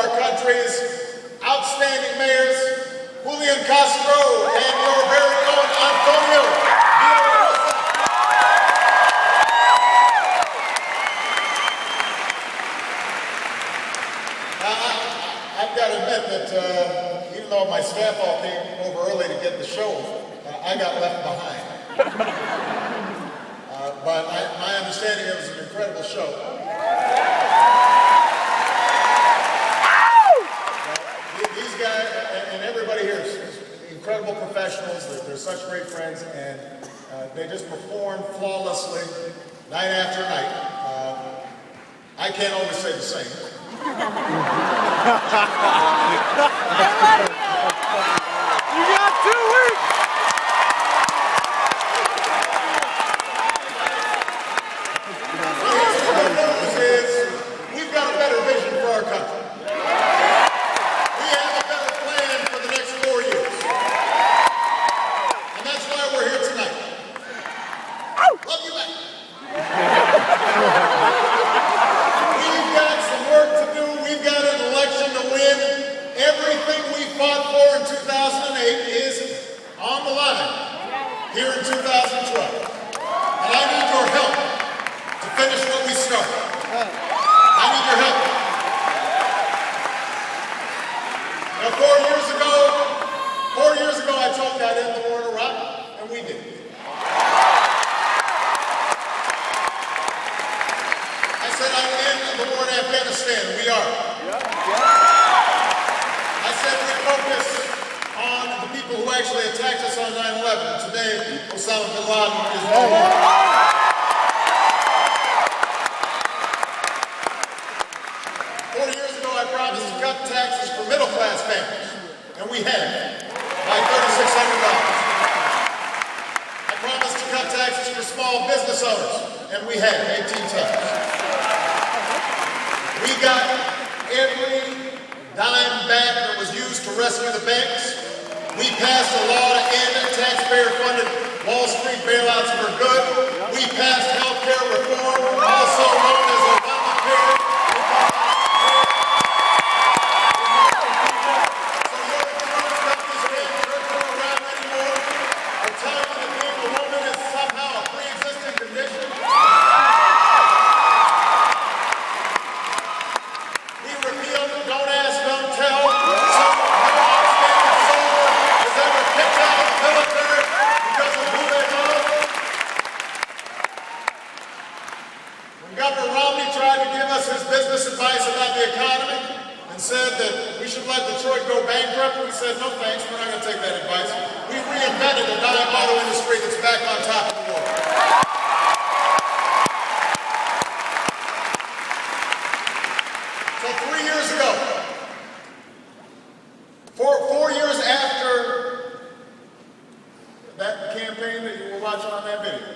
our country's outstanding mayors, Julian Castro and your very own Antonio Villaraigosa. I've got to admit that even though my staff all came over early to get the show, I got left behind. But my understanding it was an incredible show. These guys and everybody here is incredible professionals. They're such great friends, and they just perform flawlessly night after night. I can't always say the same. You got 2 weeks! The news is we've got a better vision for our country. We have a better plan for the next 4 years. And that's why we're here tonight. Love you back. We've got some work to do. We've got an election to win. Everything we fought for in 2008 is on the line here in 2012. And I need your help to finish what we started. I need your help. Now, 4 years ago, I told you I'd end the war in Iraq, and we did. I said I'd end the war in Afghanistan, and we are. I said we focus on the people who actually attacked us on 9/11. Today, Osama bin Laden is no more. 4 years ago, I promised to cut taxes for middle-class families, and we have by $3,600. I promised to cut taxes for small business owners, and we have 18 times. We got every dime back that was used to rescue the banks. We passed a law to end taxpayer-funded Wall Street bailouts for good. We passed health care reform, also known as Obamacare. Governor Romney tried to give us his business advice about the economy and said that we should let Detroit go bankrupt. We said, no thanks, we're not going to take that advice. We reinvented a auto industry that's back on top of the world. So 3 years ago, 4 years after that campaign that you were watching on that video,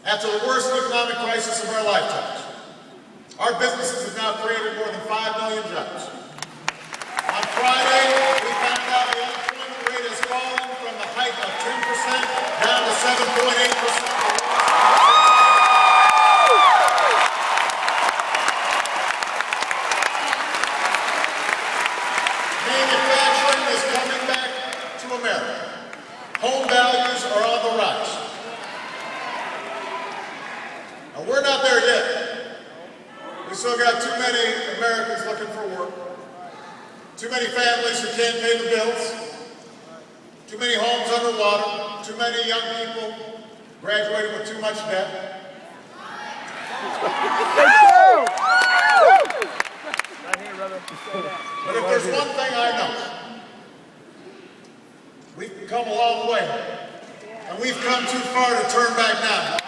after the worst economic crisis of our lifetimes, our businesses have now created more than 5 million jobs. On Friday, we found out the unemployment rate has fallen from the height of 10% down to 7.8%. Manufacturing is coming back to America. Home values are on the rise. Now, we're not there yet. We still got too many Americans looking for work, too many families who can't pay the bills, too many homes underwater, too many young people graduating with too much debt. But if there's one thing I know, we've come a long way, and we've come too far to turn back now.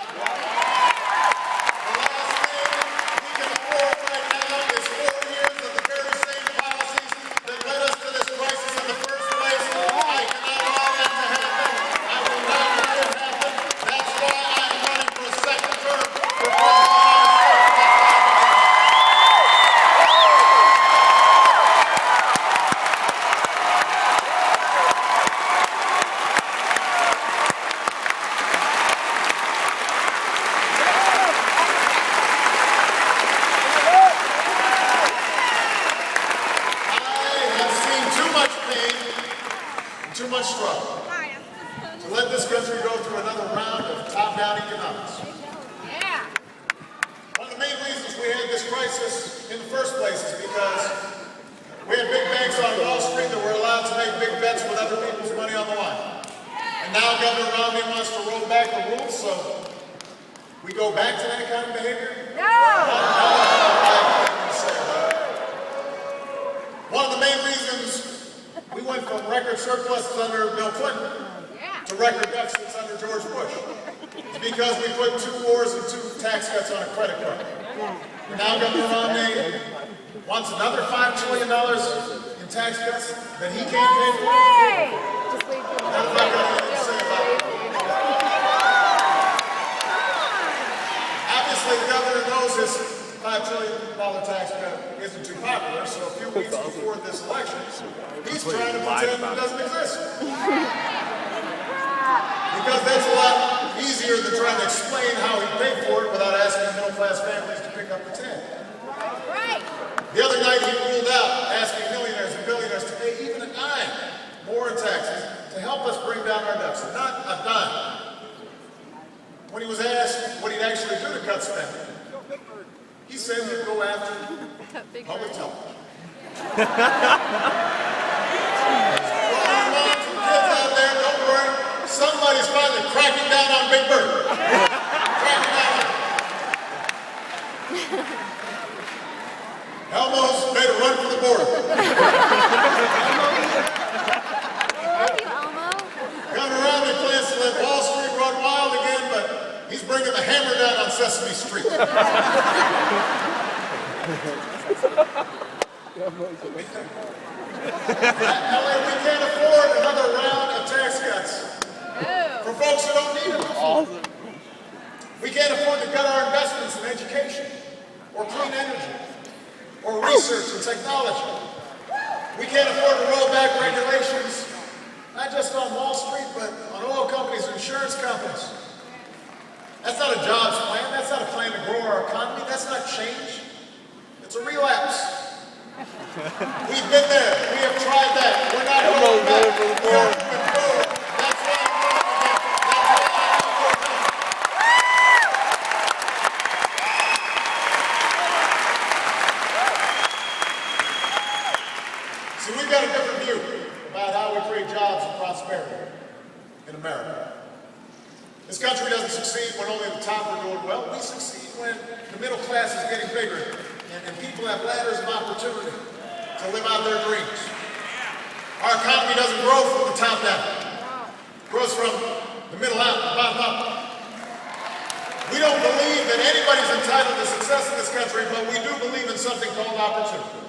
too much struggle to let this country go through another round of top-down economics. Yeah. One of the main reasons we had this crisis in the first place is because we had big banks on Wall Street that were allowed to make big bets with other people's money on the line. And now Governor Romney wants to roll back the rules, so we go back to that kind of behavior? One of the main reasons we went from record surpluses under Bill Clinton to record deficits under George Bush is because we put 2 wars and 2 tax cuts on a credit card. And now Governor Romney wants another $5 trillion in tax cuts that he can't pay for. I'm not going to have anything to say about it. Obviously, the governor knows his $5 trillion tax cut isn't too popular, so a few weeks before this election, he's trying to pretend it doesn't exist. Because that's a lot easier than trying to explain how he paid for it without asking middle-class families to pick up the tab. The other night he ruled out asking millionaires and billionaires to pay even a dime more in taxes to help us bring down our deficit. Not a dime. When he was asked what he'd actually do to cut spending, he said he'd go after public television. Moms and kids out there, don't worry. Somebody's finally cracking down on Big Bird. Cracking down. Elmo's made a run for the border. Governor Romney plans to let Wall Street run wild again, but he's bringing the hammer down on Sesame Street. LA, we can't afford another round of tax cuts for folks who don't need them. We can't afford to cut our investments in education or clean energy or research and technology. We can't afford to roll back regulations, not just on Wall Street, but on oil companies and insurance companies. That's not a jobs plan. That's not a plan to grow our economy. That's not change. It's a relapse. We've been there. We have tried that. We're not going back. We are moving forward. That's why I'm running again. See, we've got a different view about how we create jobs and prosperity in America. This country doesn't succeed when only the top are doing well. We succeed when the middle class is getting bigger and people have ladders of opportunity to live out their dreams. Our economy doesn't grow from the top down. It grows from the middle out, the bottom up. We don't believe that anybody's entitled to success in this country, but we do believe in something called opportunity.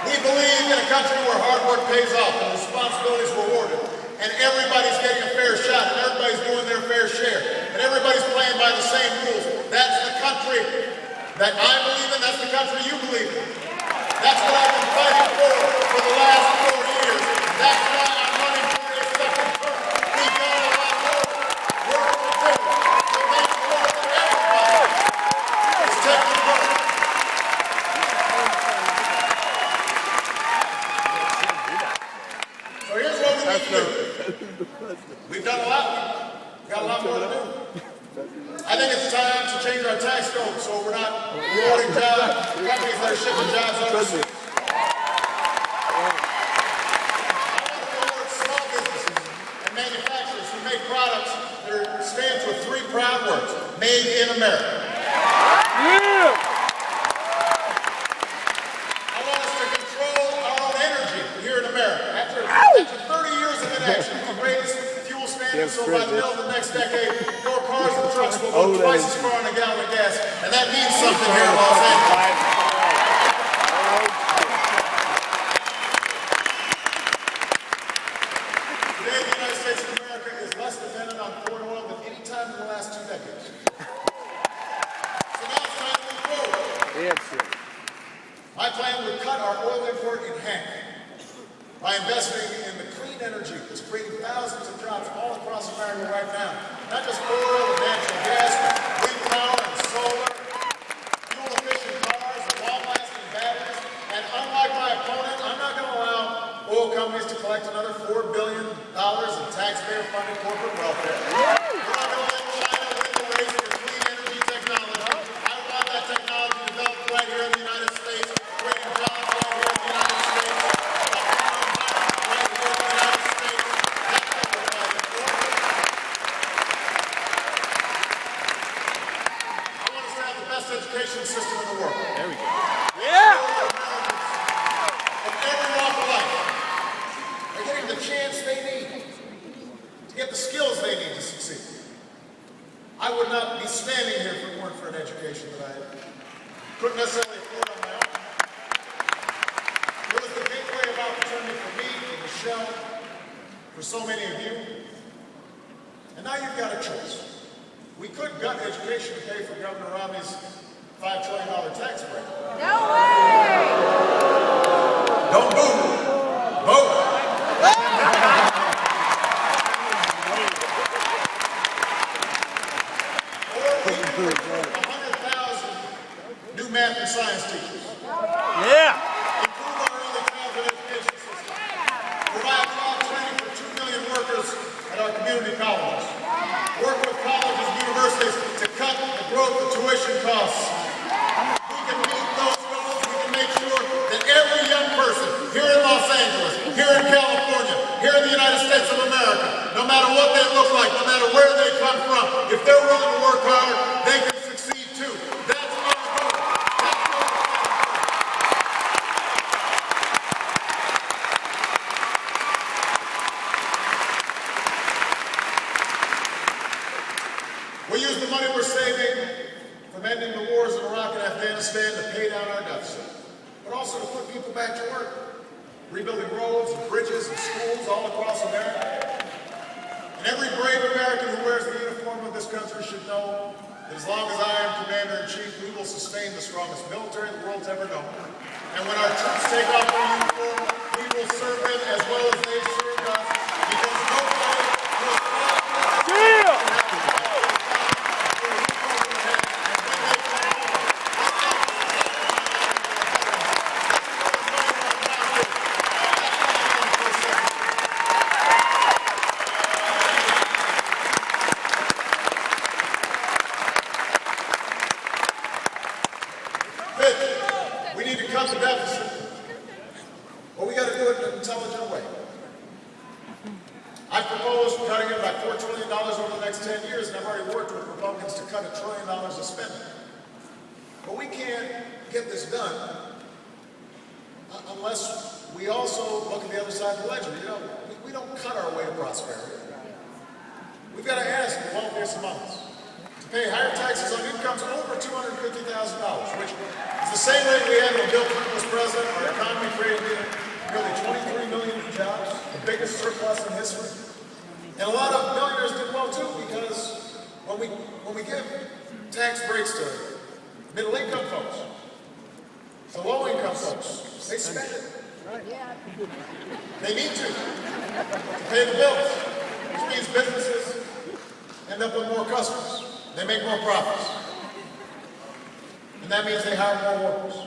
We believe in a country where hard work pays off and responsibility is rewarded, and everybody's getting a fair shot, and everybody's doing their fair share, and everybody's playing by the same rules. That's the country that I believe in. That's the country you believe in. That's what I've been fighting for the last 4 years. That's why I'm running for a second term. We've got a lot more work to do to make sure that everybody is taking work. So here's what we need to do. We've done a lot. We've got a lot more to do. I think it's time to change our tax code so we're not rewarding companies that are shipping jobs overseas. I want to reward small businesses and manufacturers who make products that stand for 3 proud words: made in America. I want us to control our own energy here in America. After 30 years of inaction, we raised fuel standards so by the middle of the next decade, your cars and trucks will go twice as far on a gallon of gas, and that means something here in Los Angeles. Today, the United States of America is less dependent on foreign oil than any time in the last 2 decades. So now it's time to move forward. My plan would cut our oil import in half by investing in the clean energy that's creating thousands of jobs all across America right now. Not just oil and natural gas, but wind power and solar, fuel-efficient cars and long-lasting batteries. And unlike my opponent, I'm not going to allow oil oil companies to collect another $4 billion in taxpayer-funded corporate welfare. We're not going to let China win the race for clean energy technology. I want that technology developed right here in the United States, creating jobs right here in the United States, right here in the United States. That's what we're fighting for. I want us to have the best education system in the world. There we go. Yeah! Of every walk of life. They're getting the chance they need to get the skills they need to succeed. I would not be standing here if it weren't for an education that I couldn't necessarily afford on my own. It was the gateway of opportunity for me, for Michelle, for so many of you. And now you've got a choice. We could gut education to pay for Governor Romney's $5 trillion tax break. No way! Don't move. Vote. Or we can recruit 100,000 new math and science teachers. Yeah! Improve our early childhood education system. Provide job training for 2 million workers at our community colleges. Work with colleges and universities to cut the growth of tuition costs. We can meet those goals. We can make sure that every young person here in Los Angeles, here in California, here in the United States of America, no matter what they look like, no matter where they come from, if they're willing to work hard, they can succeed too. That's our goal. We use the money we're saving from ending the wars in Iraq and Afghanistan to pay down our deficit, but also to put people back to work, rebuilding roads and bridges and schools all across America. And every brave American who wears the uniform of this country should know that as long as I am Commander-in-Chief, we will sustain the strongest military the world's ever known. And when our troops take off their uniform, we will serve them as well as they served us, because nobody will fight for us. Yeah! Fifth, we need to cut the deficit, but we got to do it in an intelligent way. I propose cutting it by $4 trillion over the next 10 years, and I've already worked with Republicans to cut $1 trillion of spending. But we can't get this done unless we also look at the other side of the ledger. You know, we don't cut our way to prosperity. We've got to ask the wealthiest among us to pay higher taxes on incomes over $250,000, which is the same rate we had when Bill Clinton was president. Our economy created nearly 23 million new jobs, the biggest surplus in history. And a lot of millionaires did well too, because when we give tax breaks to middle-income folks, to low-income folks, they spend it. They need to pay the bills, which means businesses end up with more customers. They make more profits. And that means they hire more workers.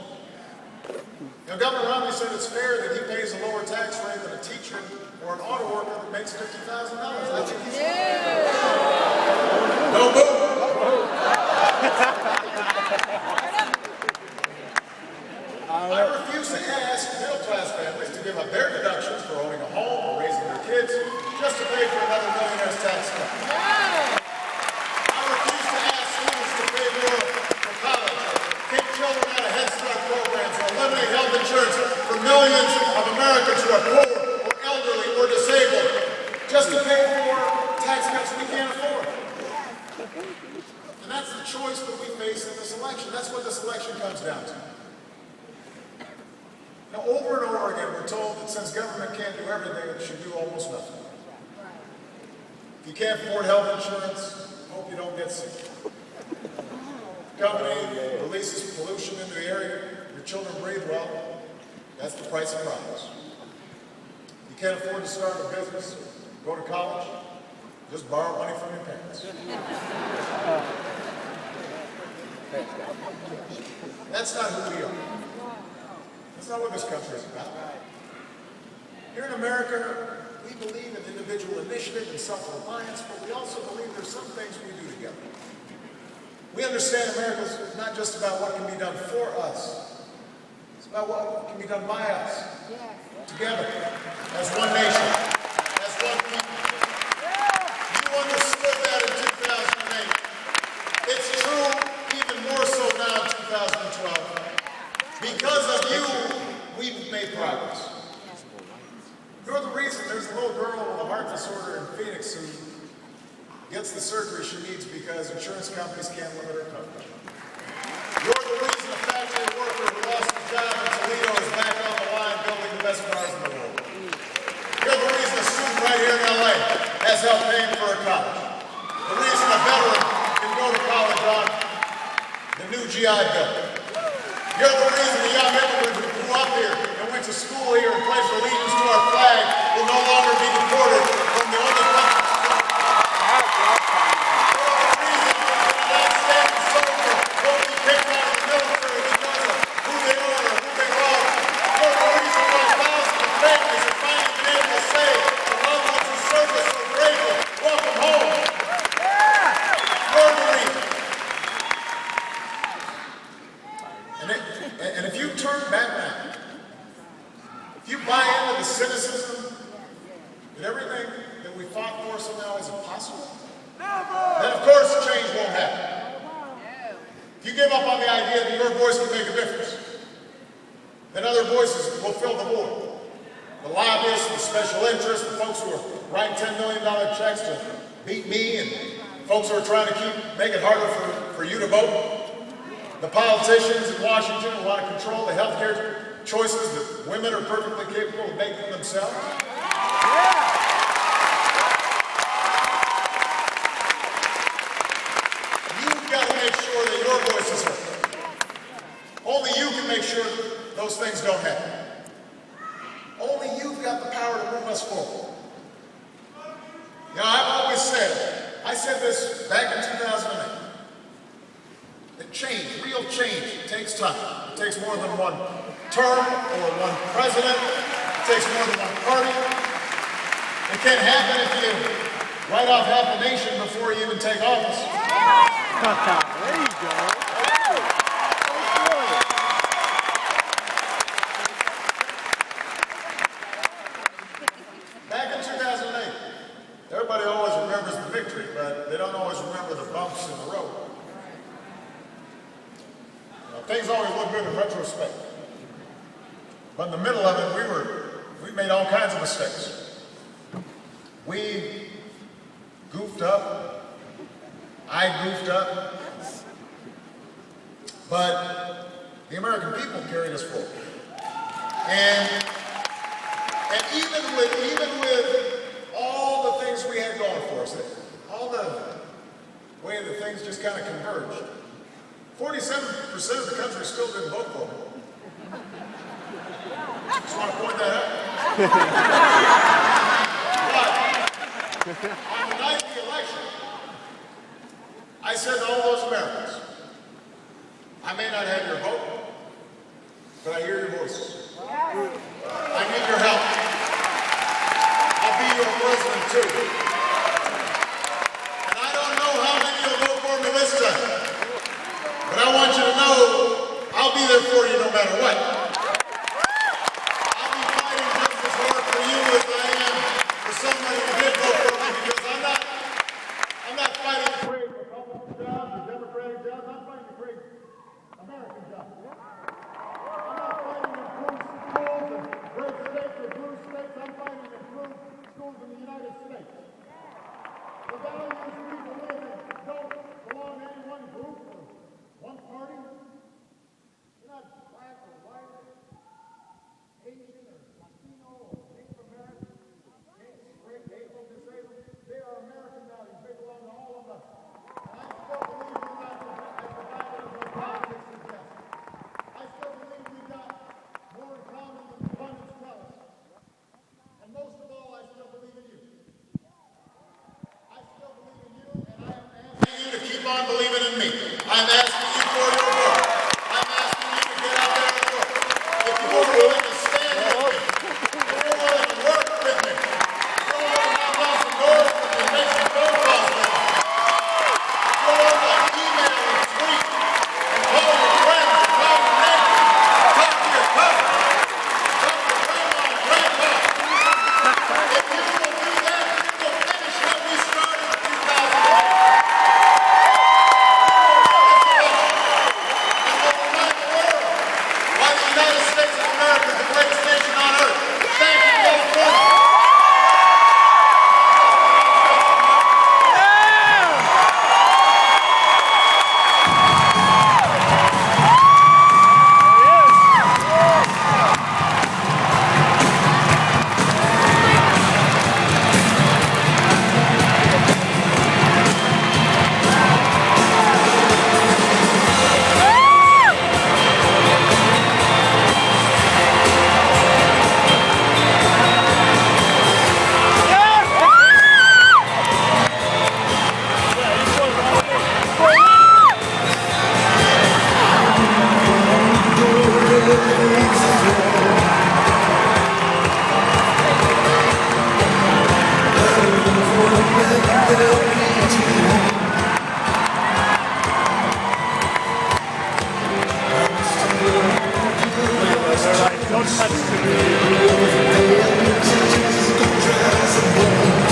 Now, Governor Romney said it's fair that he pays a lower tax rate than a teacher or an auto worker that makes $50,000. I think he's no move. I refuse to ask middle-class families to give up their deductions for owning a home or raising their kids just to pay for another millionaire's tax cut. I refuse to ask students to pay more for college, take children out of Head Start programs, or eliminate health insurance for millions of Americans who are poor or elderly or disabled just to pay for tax cuts we can't afford. And that's the choice that we face in this election. That's what this election comes down to. Now, over and over again, we're told that since government can't do everything, it should do almost nothing. If you can't afford health insurance, hope you don't get sick. Company releases pollution into the area, your children breathe well, that's the price of progress. You can't afford to start a business, go to college, just borrow money from your parents. That's not who we are. That's not what this country is about. Here in America, we believe in individual initiative and self-reliance, but we also believe there's some things we do together. We understand America's not just about what can be done for us. It's about what can be done by us. Together, as one nation, as one people. You understood that in 2008. It's true even more so now in 2012. Because of you, we've made progress. You're the reason there's a little girl with a heart disorder in Phoenix who gets the surgery she needs because insurance companies can't limit her coverage. You're the reason a factory worker who lost his job in Toledo is back on the line building the best cars in the world. You're the reason a student right here in LA has help paying for her college. The reason a veteran can go to college on the new GI Bill. You're the reason a young immigrant who grew up here and went to school here and pledged allegiance to our flag will no longer be deported from the only country. And if you turn back now, if you buy into the cynicism that everything that we fought for somehow is impossible, then of course change won't happen. If you give up on the idea that your voice can make a difference, then other voices will fill the void. The lobbyists, the special interests, the folks who are writing $10 million checks to beat me, and folks who are trying to make it harder for you to vote. The politicians in Washington who want to control the health care choices that women are perfectly capable of making themselves. You've got to make sure that your voice is heard. Only you can make sure that those things don't happen. Only you've got the power to move us forward. You know, I've always said, I said this back in 2008, that change, real change, takes time. It takes more than one term or one president. It takes more than one party. It can't happen if you write off half the nation before you even take office. There you go. Back in 2008, everybody always remembers the victory, but they don't always remember the bumps in the road. Things always look good in retrospect. But in the middle of it, we made all kinds of mistakes. We goofed up. I goofed up. But the American people carried us forward. And even with all the things we had going for us, all the way that things just kind of converged, 47% of the country still didn't vote for me. Just want to point that out. But on the night of the election, I said to all those Americans, I may not have your vote, but I hear your voices.